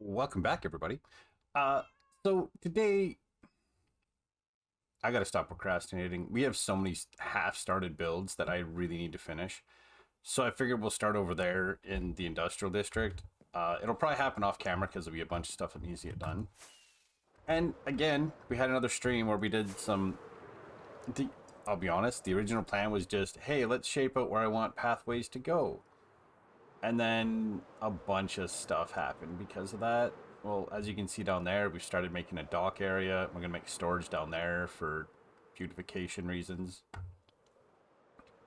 Welcome back, everybody. Uh, so today I got to stop procrastinating. We have so many half-started builds that I really need to finish. So I figured we'll start over there in the industrial district. It'll probably happen off camera because there'll be a bunch of stuff that needs to get done. And again, we had another stream where we did some. I'll be honest, the original plan was just, hey, let's shape out where I want pathways to go. And then a bunch of stuff happened because of that. Well, as you can see down there, we've started making a dock area. We're going to make storage down there for beautification reasons.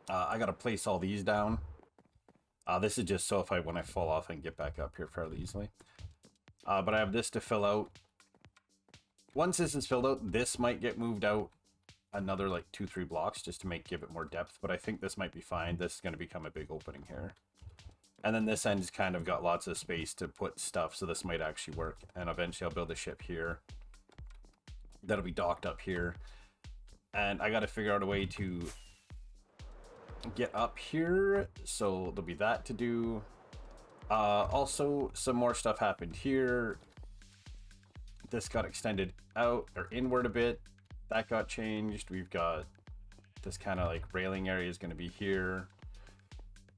I got to place all these down. This is just so when I fall off, I can get back up here fairly easily. But I have this to fill out. Once this is filled out, this might get moved out another like 2-3 blocks just to give it more depth. But I think this might be fine. This is going to become a big opening here. And then this end's kind of got lots of space to put stuff, so this might actually work. And eventually I'll build a ship here. That'll be docked up here. And I got to figure out a way to get up here, so there'll be that to do. Also, some more stuff happened here. This got extended out, or inward a bit. That got changed. We've got this kind of like railing area is going to be here.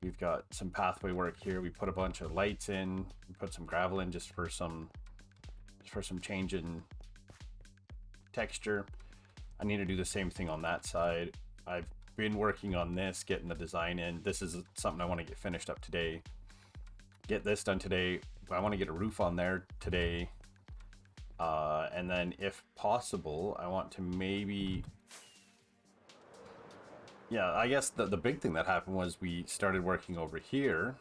We've got some pathway work here. We put a bunch of lights in. We put some gravel in just for some change in texture. I need to do the same thing on that side. I've been working on this, getting the design in. This is something I want to get finished up today. Get this done today. I want to get a roof on there today. And then if possible, I want to maybe... Yeah, I guess the big thing that happened was we started working over here.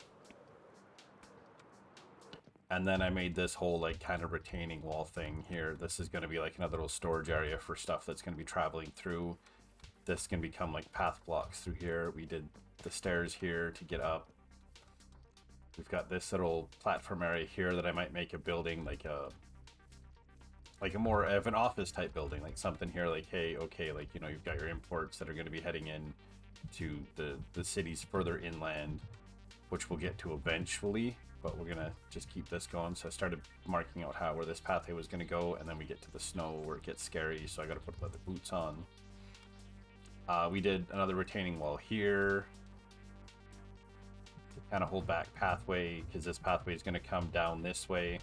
And then I made this whole like kind of retaining wall thing here. This is going to be like another little storage area for stuff that's going to be traveling through. This can become like path blocks through here. We did the stairs here to get up. We've got this little platform area here that I might make a building like a more of an office type building, like something here like, hey, okay, like, you know, you've got your imports that are going to be heading in to the cities further inland, which we'll get to eventually, but we're going to just keep this going. So I started marking out where this pathway was going to go, and then we get to the snow where it gets scary, so I got to put leather boots on. We did another retaining wall here to kind of hold back pathway, because this pathway is going to come down this way.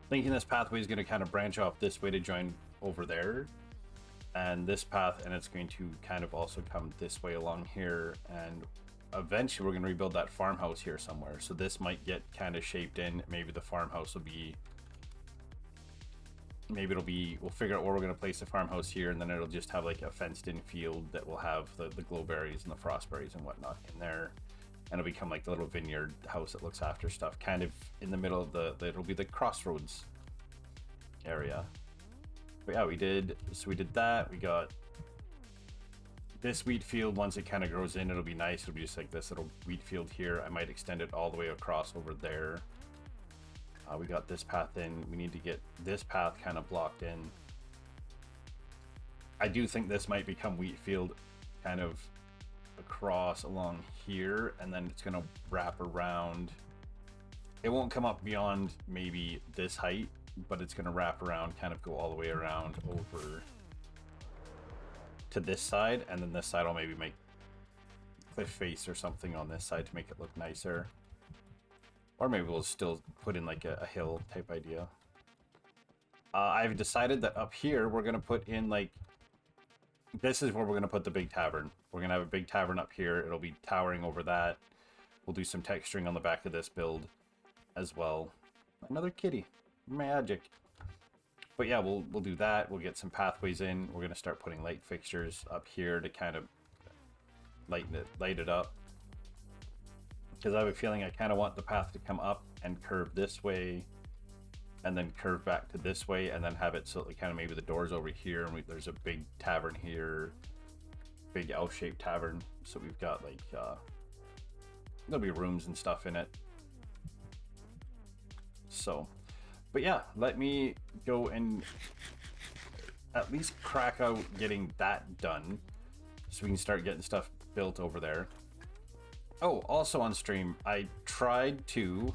Thinking this pathway is going to kind of branch off this way to join over there, and this path, and it's going to kind of also come this way along here, and eventually we're going to rebuild that farmhouse here somewhere. So this might get kind of shaped in. Maybe the farmhouse will be, maybe it'll be, we'll figure out where we're going to place the farmhouse here, and then it'll just have like a fenced in field that will have the glowberries and the frostberries and whatnot in there. And it'll become like the little vineyard house that looks after stuff, kind of in the middle of it'll be the crossroads area. But yeah, we did that. We got this wheat field. Once it kind of grows in, it'll be nice. It'll be just like this little wheat field here. I might extend it all the way across over there. We got this path in. We need to get this path kind of blocked in. I do think this might become wheat field kind of across along here, and then it's going to wrap around. It won't come up beyond maybe this height, but it's going to wrap around, kind of go all the way around over to this side, and then this side I'll maybe make cliff face or something on this side to make it look nicer. Or maybe we'll still put in like a hill type idea. I've decided that up here we're going to put in like, this is where we're going to put the big tavern. We're going to have a big tavern up here. It'll be towering over that. We'll do some texturing on the back of this build as well. Another kitty. Magic. But yeah, we'll do that. We'll get some pathways in. We're going to start putting light fixtures up here to kind of light it up. Because I have a feeling I kind of want the path to come up and curve this way, and then curve back to this way, and then have it so kind of maybe the doors over here, and there's a big tavern here, big L-shaped tavern. So we've got like there'll be rooms and stuff in it. So, but yeah, let me go and at least crack out getting that done, so we can start getting stuff built over there. Oh, also on stream, I tried to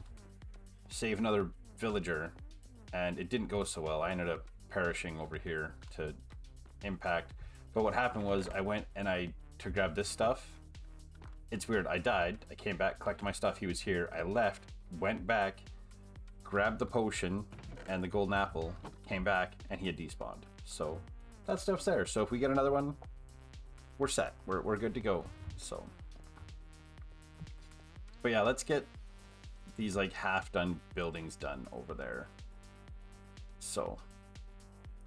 save another villager, and it didn't go so well. I ended up perishing over here to impact. But what happened was I went and to grab this stuff. It's weird. I died. I came back, collected my stuff. He was here. I left, went back, grabbed the potion and the golden apple, came back, and he had despawned. So that stuff's there. So if we get another one, we're set. We're good to go. So, but yeah, let's get these like half done buildings done over there. So,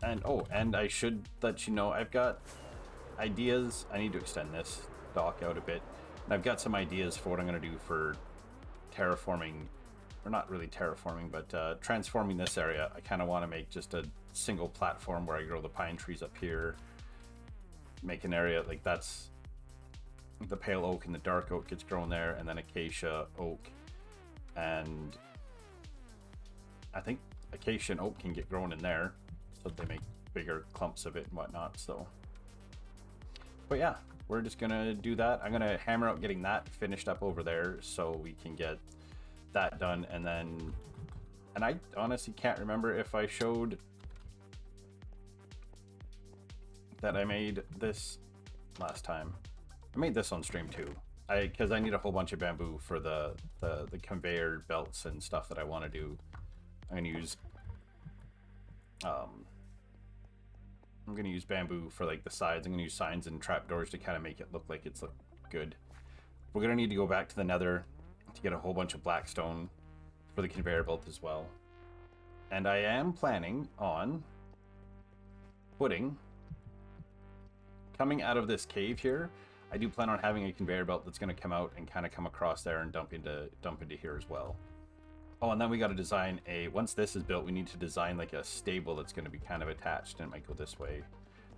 and oh, and I should let you know, I've got ideas. I need to extend this dock out a bit. And I've got some ideas for what I'm going to do for terraforming, or not really terraforming, but transforming this area. I kind of want to make just a single platform where I grow the pine trees up here. Make an area like that's the pale oak and the dark oak gets grown there, and then acacia, oak, and I think acacia and oak can get grown in there, so they make bigger clumps of it and whatnot. So, but yeah, we're just gonna do that. I'm gonna hammer out getting that finished up over there so we can get that done, and then, and I honestly can't remember if I showed that I made this last time. I made this on stream too, because I need a whole bunch of bamboo for the conveyor belts and stuff that I want to do. I'm gonna use bamboo for like the sides. I'm gonna use signs and trapdoors to kind of make it look like it's good. We're gonna need to go back to the nether to get a whole bunch of blackstone for the conveyor belt as well. And I am planning on putting, coming out of this cave here, I do plan on having a conveyor belt that's going to come out and kind of come across there and dump into here as well. Oh, and then we got to design once this is built, we need to design like a stable that's going to be kind of attached, and it might go this way.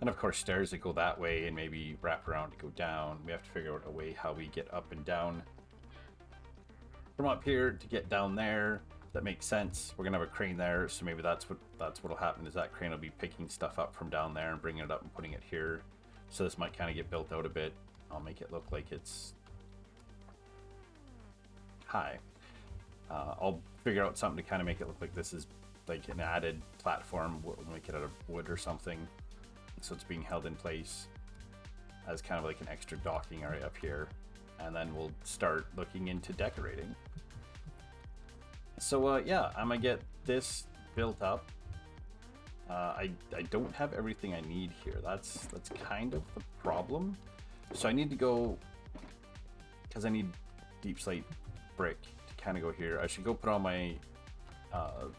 And of course stairs that go that way and maybe wrap around to go down. We have to figure out a way how we get up and down from up here to get down there. That makes sense. We're gonna have a crane there, so maybe that's what'll happen, is that crane will be picking stuff up from down there and bringing it up and putting it here. So this might kind of get built out a bit. I'll make it look like it's high. I'll figure out something to kind of make it look like this is like an added platform. We'll make it out of wood or something, so it's being held in place as kind of like an extra docking area up here. And then we'll start looking into decorating. So yeah, I'm gonna get this built up. I don't have everything I need here. That's kind of the problem. So I need to go, because I need deep slate brick to kind of go here. I should go put on my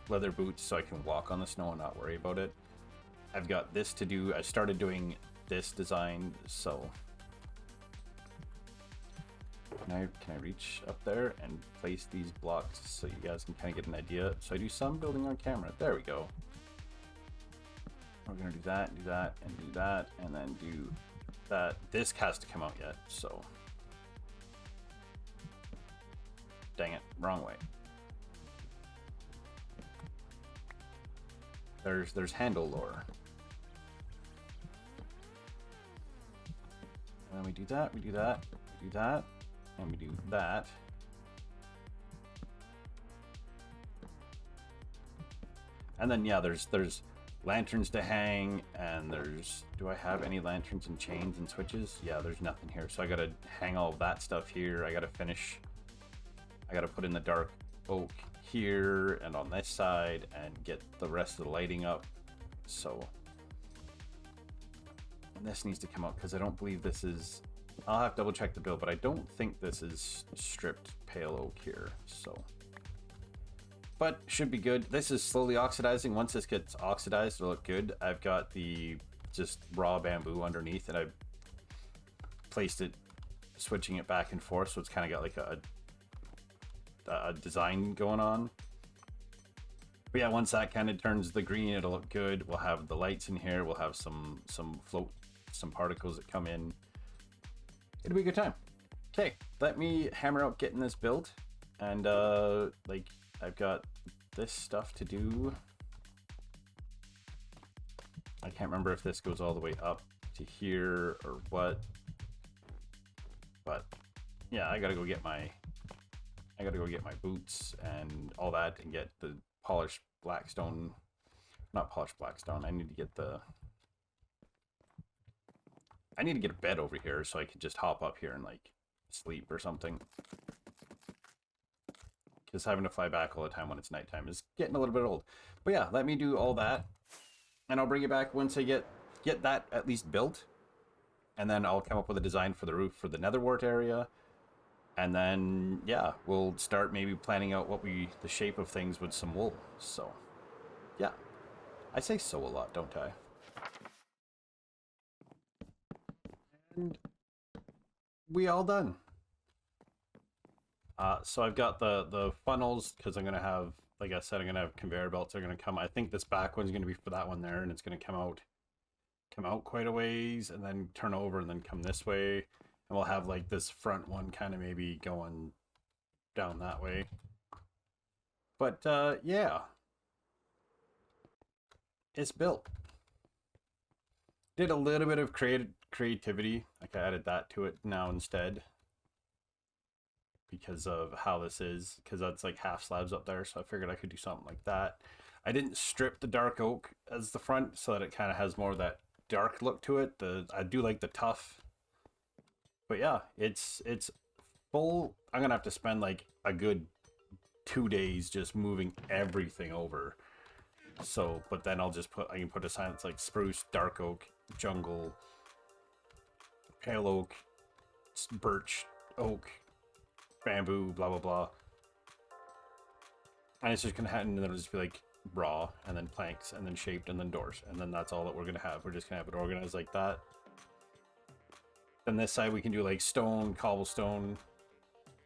leather boots so I can walk on the snow and not worry about it. I've got this to do. I started doing this design, so can I reach up there and place these blocks so you guys can kind of get an idea? So I do some building on camera. There we go. We're gonna do that, and do that, and do that, and then do that. This has to come out yet, so dang it, wrong way. There's handle lore. And then we do that, we do that, we do that, and we do that. And then yeah, there's lanterns to hang, and do I have any lanterns and chains and switches? Yeah, there's nothing here. So I gotta hang all of that stuff here. I gotta put in the dark oak here and on this side and get the rest of the lighting up. So, and this needs to come up because I don't believe this is, I'll have to double check the build, but I don't think this is stripped pale oak here. So, but should be good. This is slowly oxidizing. Once this gets oxidized, it'll look good. I've got the just raw bamboo underneath, and I've placed it, switching it back and forth, so it's kind of got like a design going on. But yeah, once that kind of turns the green, it'll look good. We'll have the lights in here. We'll have some float, some particles that come in. It'll be a good time. Okay, let me hammer out getting this built, and like, I've got this stuff to do. I can't remember if this goes all the way up to here or what. But yeah, I gotta go get my I gotta go get my boots and all that and get the polished blackstone. Not polished blackstone. I need to get the... I need to get a bed over here so I can just hop up here and like sleep or something. Because having to fly back all the time when it's nighttime is getting a little bit old. But yeah, let me do all that. And I'll bring it back once I get that at least built. And then I'll come up with a design for the roof for the netherwart area. And then, yeah, we'll start maybe planning out what the shape of things with some wool. So, yeah. I say so a lot, don't I? And we all done. So I've got the funnels because I'm gonna have, like I said, I'm gonna have conveyor belts are gonna come. I think this back one's gonna be for that one there, and it's gonna come out quite a ways, and then turn over, and then come this way, and we'll have like this front one kind of maybe going down that way. But yeah, it's built. Did a little bit of creativity, like I added that to it now instead. Because of how this is, because that's like half slabs up there, so I figured I could do something like that. I didn't strip the dark oak as the front so that it kind of has more of that dark look to it. I do like the tough, but yeah, it's full. I'm gonna have to spend like a good 2 days just moving everything over. So, but then I can put a sign that's like spruce, dark oak, jungle, pale oak, birch, oak, bamboo, blah blah blah, and it's just gonna happen, and then it'll just be like raw, and then planks, and then shaped, and then doors, and then that's all that we're gonna have. We're just gonna have it organized like that. Then this side we can do like stone, cobblestone,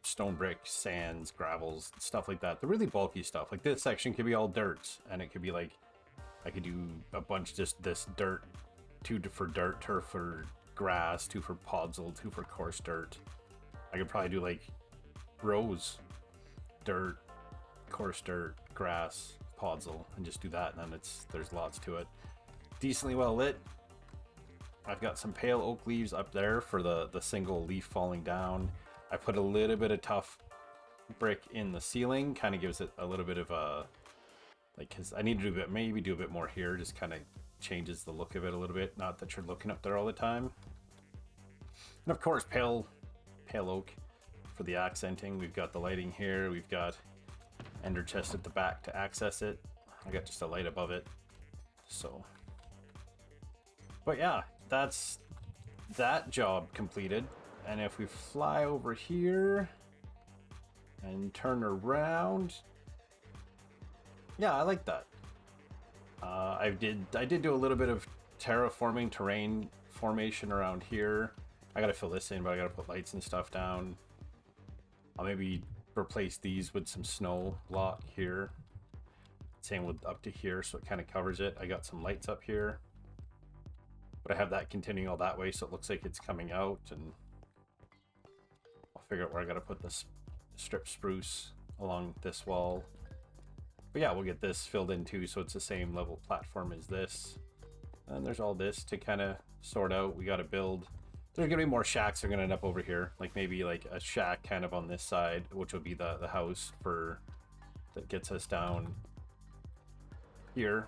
stone brick, sands, gravels, stuff like that. The really bulky stuff. Like this section could be all dirt, and it could be like I could do a bunch just this dirt, 2 for dirt, turf for grass, 2 for podzol, 2 for coarse dirt. I could probably do like rows, dirt, coarse dirt, grass, podzol, and just do that, and then there's lots to it. Decently well lit. I've got some pale oak leaves up there for the single leaf falling down. I put a little bit of tough brick in the ceiling, kind of gives it a little bit of a, like, because I need to maybe do a bit more here, just kind of changes the look of it a little bit, not that you're looking up there all the time. And of course pale oak for the accenting. We've got the lighting here, we've got ender chest at the back to access it. I got just a light above it. So, but yeah, that's that job completed. And if we fly over here and turn around, yeah, I like that. I did do a little bit of terraforming, terrain formation around here. I gotta fill this in, but I gotta put lights and stuff down. I'll maybe replace these with some snow block here. Same with up to here, so it kind of covers it. I got some lights up here, but I have that continuing all that way, so it looks like it's coming out, and I'll figure out where I gotta put this strip spruce along this wall. But yeah, we'll get this filled in too, so it's the same level platform as this. And there's all this to kind of sort out. We gotta build. There's gonna be more shacks that are gonna end up over here, like maybe like a shack kind of on this side, which will be the house for that gets us down here.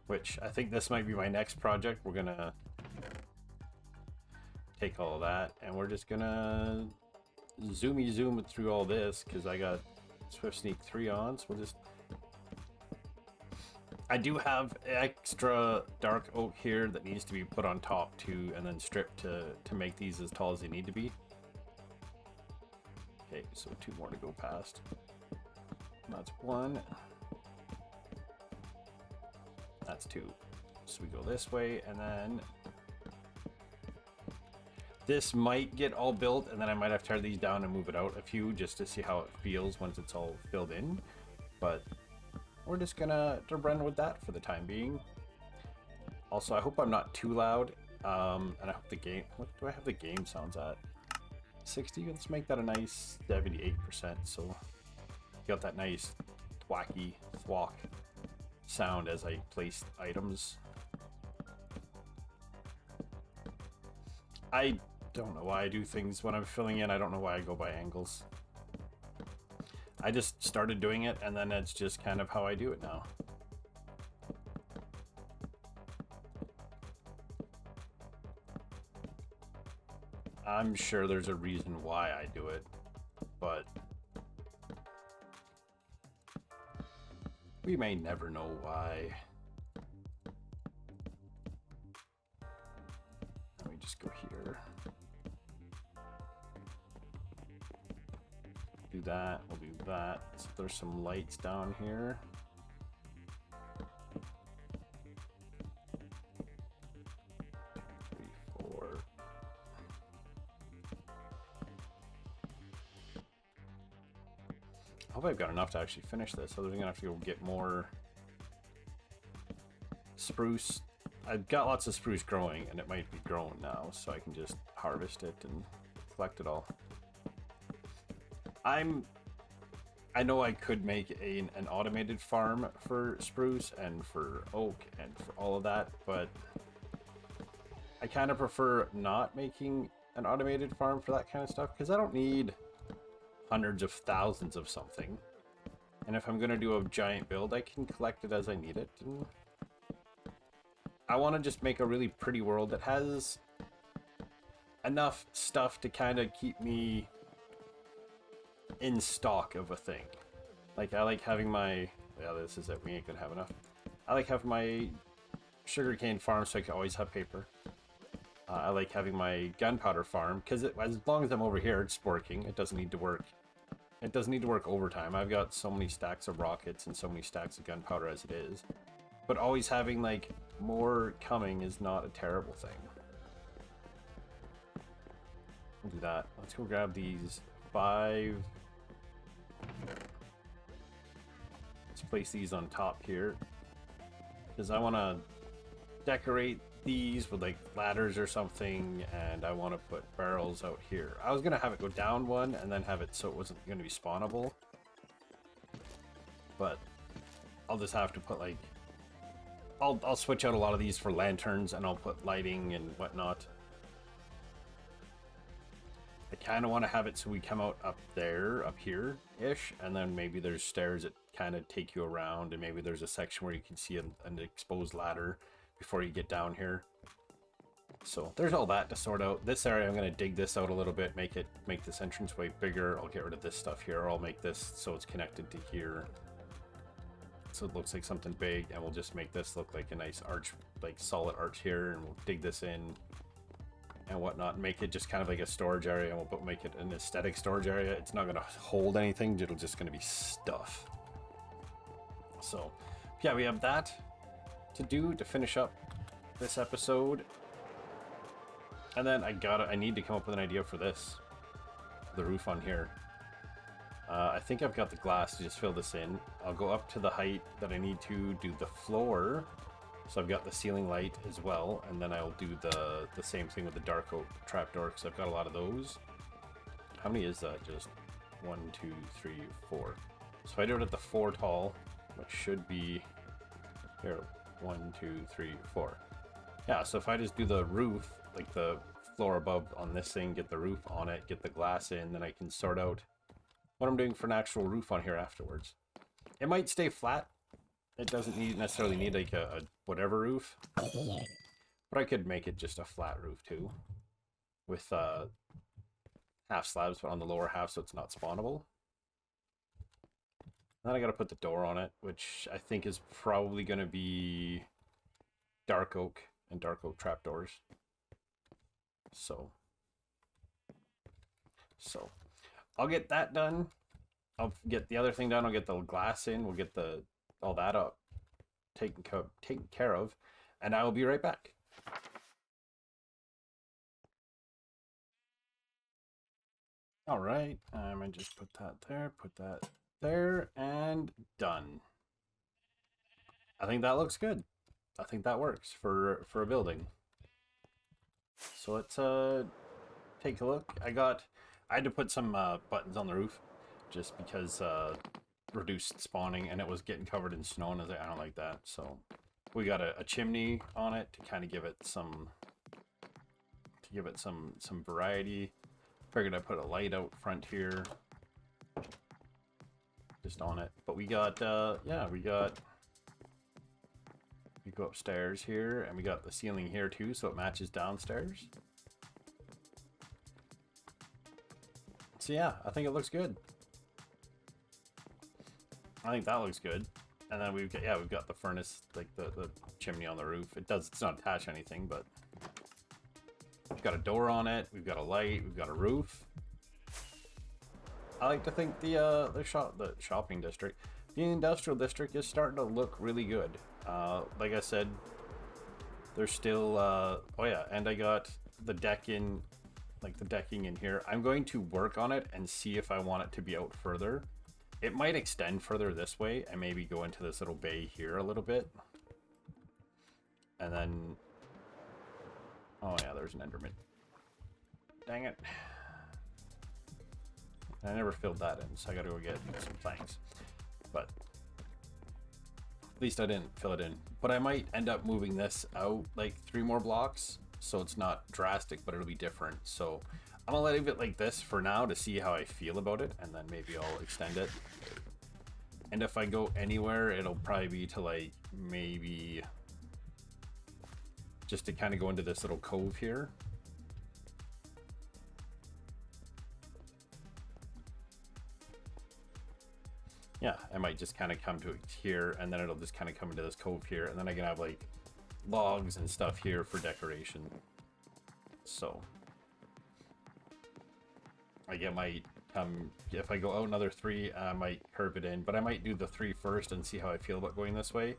Which I think this might be my next project. We're gonna take all of that, and we're just gonna zoom it through all this because I got Swift Sneak 3 on, so we'll just. I do have extra dark oak here that needs to be put on top too, and then stripped to make these as tall as they need to be. Okay, so 2 more to go past. That's 1. That's 2. So we go this way, and then this might get all built, and then I might have to tear these down and move it out a few just to see how it feels once it's all filled in. But we're just gonna run with that for the time being. Also, I hope I'm not too loud, and I hope the game. What do I have the game sounds at? 60. Let's make that a nice 78%. So got that nice thwacky thwack sound as I place items. I Don't know why I do things when I'm filling in. I don't know why I go by angles. I just started doing it, and then it's just kind of how I do it now. I'm sure there's a reason why I do it, but we may never know why. Let me just go here. Do that, we'll do that. So there's some lights down here. I hope I've got enough to actually finish this, otherwise I'm gonna have to go get more spruce. I've got lots of spruce growing, and it might be grown now, so I can just harvest it and collect it all. I know I could make an automated farm for spruce and for oak and for all of that, but I kind of prefer not making an automated farm for that kind of stuff, because I don't need hundreds of thousands of something. And if I'm going to do a giant build, I can collect it as I need it. And I want to just make a really pretty world that has enough stuff to kind of keep me in stock of a thing. Like, I like having my... Yeah, this is it. We ain't going to have enough. I like having my sugarcane farm so I can always have paper. I like having my gunpowder farm, because as long as I'm over here, it's working. It doesn't need to work. It doesn't need to work overtime. I've got so many stacks of rockets and so many stacks of gunpowder as it is. But always having, like, more coming is not a terrible thing. We'll do that. Let's go grab these 5. Let's place these on top here, because I want to decorate these with like ladders or something, and I want to put barrels out here. I was gonna have it go down one and then have it so it wasn't gonna be spawnable, but I'll just have to put like I'll switch out a lot of these for lanterns, and I'll put lighting and whatnot. I kind of want to have it so we come out up there, up here ish, and then maybe there's stairs that kind of take you around, and maybe there's a section where you can see an exposed ladder before you get down here. So there's all that to sort out. This area, I'm going to dig this out a little bit, make this entranceway bigger. I'll get rid of this stuff here, or I'll make this so it's connected to here, so it looks like something big, and we'll just make this look like a nice arch, like solid arch here, and we'll dig this in and whatnot, make it just kind of like a storage area, and we'll make it an aesthetic storage area. It's not going to hold anything, it'll just going to be stuff. So yeah, we have that to do to finish up this episode, and then I need to come up with an idea for this, the roof on here. I think I've got the glass to just fill this in. I'll go up to the height that I need to do the floor, so I've got the ceiling light as well, and then I'll do the same thing with the dark oak trapdoor, because I've got a lot of those. How many is that? Just 1, 2, 3, 4. So if I do it at the 4 tall, which should be here, 1, 2, 3, 4. Yeah, so if I just do the roof, like the floor above on this thing, get the roof on it, get the glass in, then I can sort out what I'm doing for an actual roof on here afterwards. It might stay flat. It doesn't necessarily need like a whatever roof, but I could make it just a flat roof too, with half slabs on the lower half so it's not spawnable. Then I gotta put the door on it, which I think is probably gonna be dark oak and dark oak trapdoors. So I'll get that done. I'll get the other thing done. I'll get the glass in. We'll get all that up, taken care of, and I will be right back. All right, I just put that there, and done. I think that looks good. I think that works for a building. So let's take a look. I had to put some buttons on the roof just because reduced spawning, and it was getting covered in snow, and I was like, I don't like that. So we got a chimney on it to kind of give it some give it some variety. Figured I put a light out front here, just on it. But we got yeah, we go upstairs here, and we got the ceiling here too, so it matches downstairs. So yeah, I think it looks good. I think that looks good. And then we've got the furnace, like the chimney on the roof. It's not attached to anything, but we've got a door on it, we've got a light, we've got a roof. I like to think the shopping district, the industrial district, is starting to look really good. Like I said, there's still oh yeah, and I got the decking in here. I'm going to work on it and see if I want it to be out further. It might extend further this way and maybe go into this little bay here a little bit. And then, oh yeah, there's an Enderman. Dang it. I never filled that in, so I gotta go get some planks. But at least I didn't fill it in. But I might end up moving this out like 3 more blocks, so it's not drastic, but it'll be different. So I'm gonna leave it like this for now to see how I feel about it, and then maybe I'll extend it. And if I go anywhere, it'll probably be to like maybe just to kind of go into this little cove here. Yeah, I might just kind of come to it here, and then it'll just kind of come into this cove here, and then I can have like logs and stuff here for decoration. So like it might come, if I go out another 3, I might curve it in, but I might do the 3 first and see how I feel about going this way.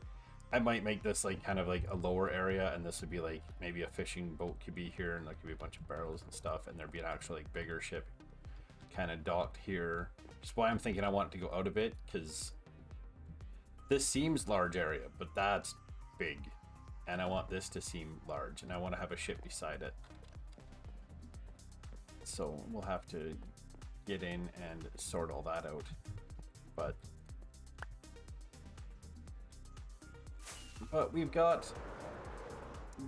I might make this like kind of like a lower area, and this would be like maybe a fishing boat could be here, and there could be a bunch of barrels and stuff, and there'd be an actual like bigger ship kind of docked here. Just why I'm thinking I want it to go out a bit, because this seems large area, but that's big, and I want this to seem large, and I want to have a ship beside it. So we'll have to get in and sort all that out. But we've got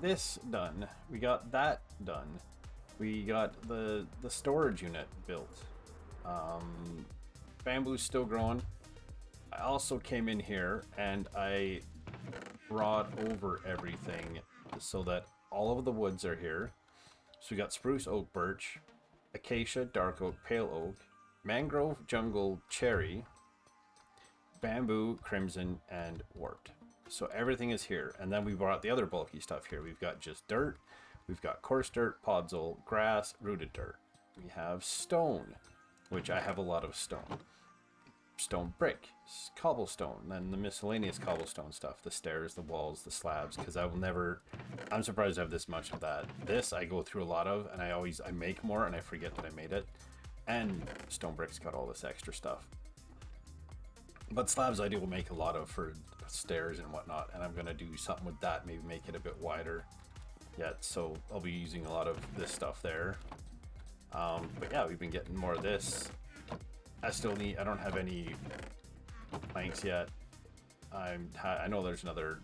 this done. We got that done. We got the storage unit built. Bamboo's still growing. I also came in here and I brought over everything so that all of the woods are here. So we got spruce, oak, birch, acacia, dark oak, pale oak, mangrove, jungle, cherry, bamboo, crimson, and wart. So everything is here. And then we brought the other bulky stuff here. We've got just dirt, we've got coarse dirt, podzol, grass, rooted dirt. We have stone, which I have a lot of stone. Stone brick, cobblestone, then the miscellaneous cobblestone stuff, the stairs, the walls, the slabs, because I'm surprised I have this much of that. This I go through a lot of, and I make more and I forget that I made it. And stone bricks got all this extra stuff. But slabs I do make a lot of for stairs and whatnot, and I'm gonna do something with that, maybe make it a bit wider yet, so I'll be using a lot of this stuff there. But yeah, we've been getting more of this. I don't have any planks yet. I know there's another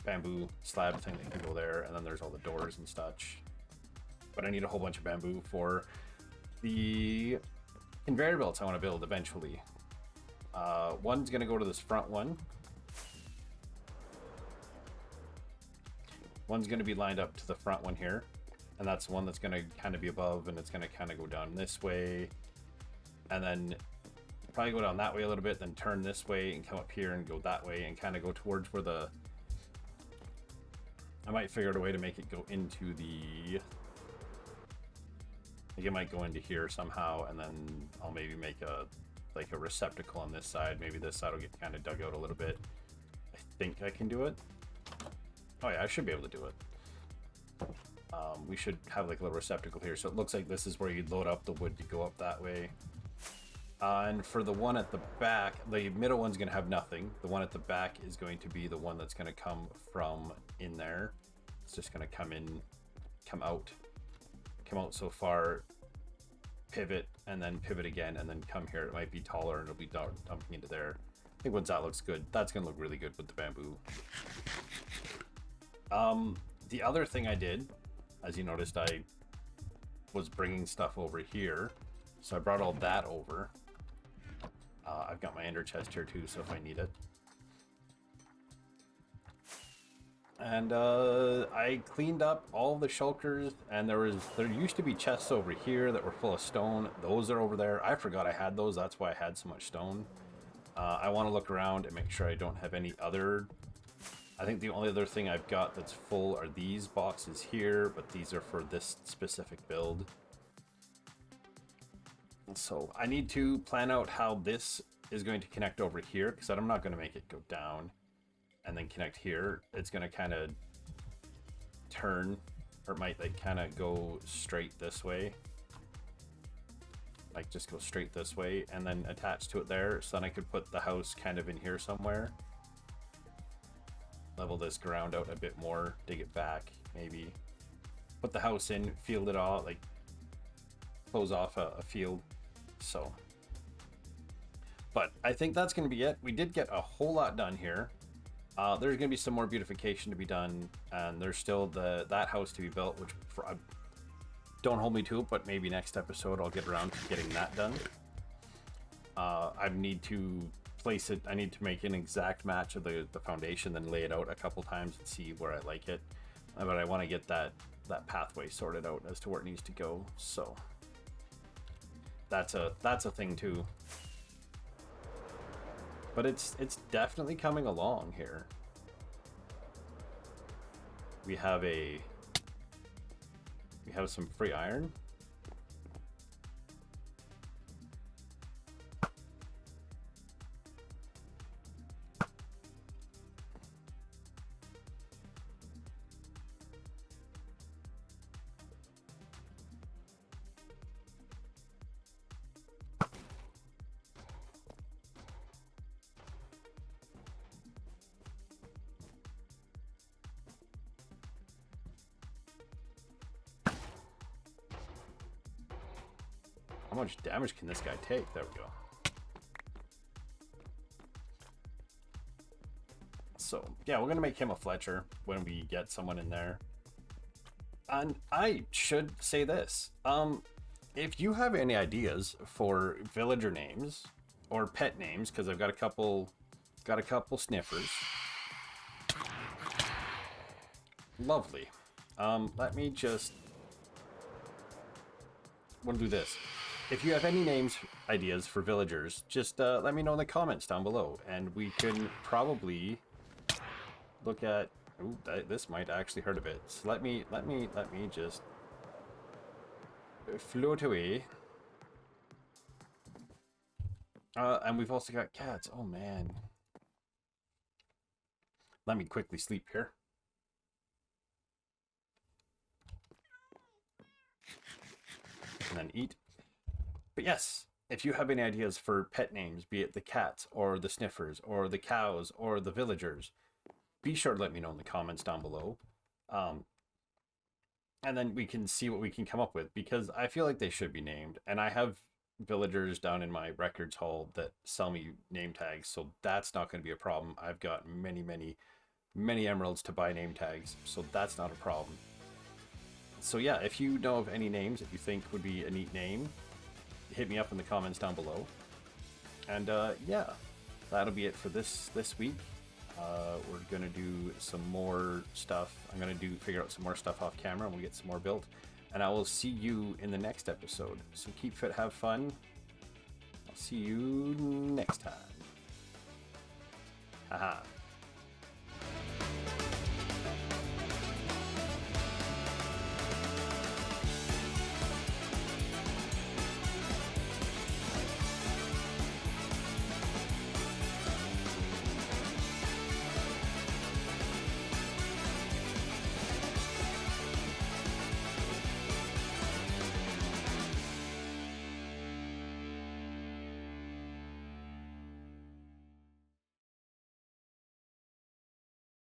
bamboo slab thing that can go there, and then there's all the doors and such. But I need a whole bunch of bamboo for the conveyor belts I want to build eventually. One's gonna go to this front one. One's gonna be lined up to the front one here, and that's the one that's gonna kind of be above, and it's gonna kind of go down this way, and then probably go down that way a little bit, then turn this way and come up here and go that way and kind of go towards where the... I might figure out a way to make it go into the... I think it might go into here somehow, and then I'll maybe make a receptacle on this side. Maybe this side will get kind of dug out a little bit. I think I can do it. Oh yeah, I should be able to do it. We should have like a little receptacle here, so it looks like this is where you'd load up the wood to go up that way. And for the one at the back, the middle one's going to have nothing. The one at the back is going to be the one that's going to come from in there. It's just going to come out so far, pivot, and then pivot again, and then come here. It might be taller, and it'll be dumping into there. I think once that looks good, that's going to look really good with the bamboo. The other thing I did, As you noticed, I was bringing stuff over here, so I brought all that over. I've got my ender chest here too, so if I need it. And I cleaned up all the shulkers, and there used to be chests over here that were full of stone. Those are over there. I forgot I had those. That's why I had so much stone. I want to look around and make sure I don't have any other. I think the only other thing I've got that's full are these boxes here, but these are for this specific build. So I need to plan out how this is going to connect over here, because I'm not going to make it go down and then connect here. It's going to kind of turn, or it might like kind of go straight this way. Like just go straight this way and then attach to it there. So then I could put the house kind of in here somewhere. Level this ground out a bit more, dig it back, maybe. Put the house in, field it all, like close off a field. So, but I think that's going to be it. We did get a whole lot done here. There's going to be some more beautification to be done, and there's still that house to be built, which don't hold me to it, but maybe next episode I'll get around to getting that done. I need to place it. I need to make an exact match of the foundation, then lay it out a couple times and see where I like it. But I want to get that pathway sorted out as to where it needs to go. So that's a thing too. But it's definitely coming along here. We have some free iron. How much damage can this guy take? There we go. So, yeah, we're going to make him a Fletcher when we get someone in there. And I should say this. If you have any ideas for villager names or pet names, because I've got a couple sniffers. Lovely. Let me just... want to do this. If you have any names, ideas for villagers, just let me know in the comments down below, and we can probably look at. Ooh, this might actually hurt a bit. So let me just float away. And we've also got cats. Oh man. Let me quickly sleep here. And then eat. But yes, if you have any ideas for pet names, be it the cats or the sniffers or the cows or the villagers, be sure to let me know in the comments down below. And then we can see what we can come up with, because I feel like they should be named. And I have villagers down in my records hall that sell me name tags, so that's not going to be a problem. I've got many emeralds to buy name tags, so that's not a problem. So yeah, if you know of any names that you think would be a neat name, hit me up in the comments down below. And yeah, that'll be it for this week. We're gonna do some more stuff. I'm gonna figure out some more stuff off camera, and we'll get some more built. And I will see you in the next episode. So keep fit, have fun. I'll see you next time. Haha.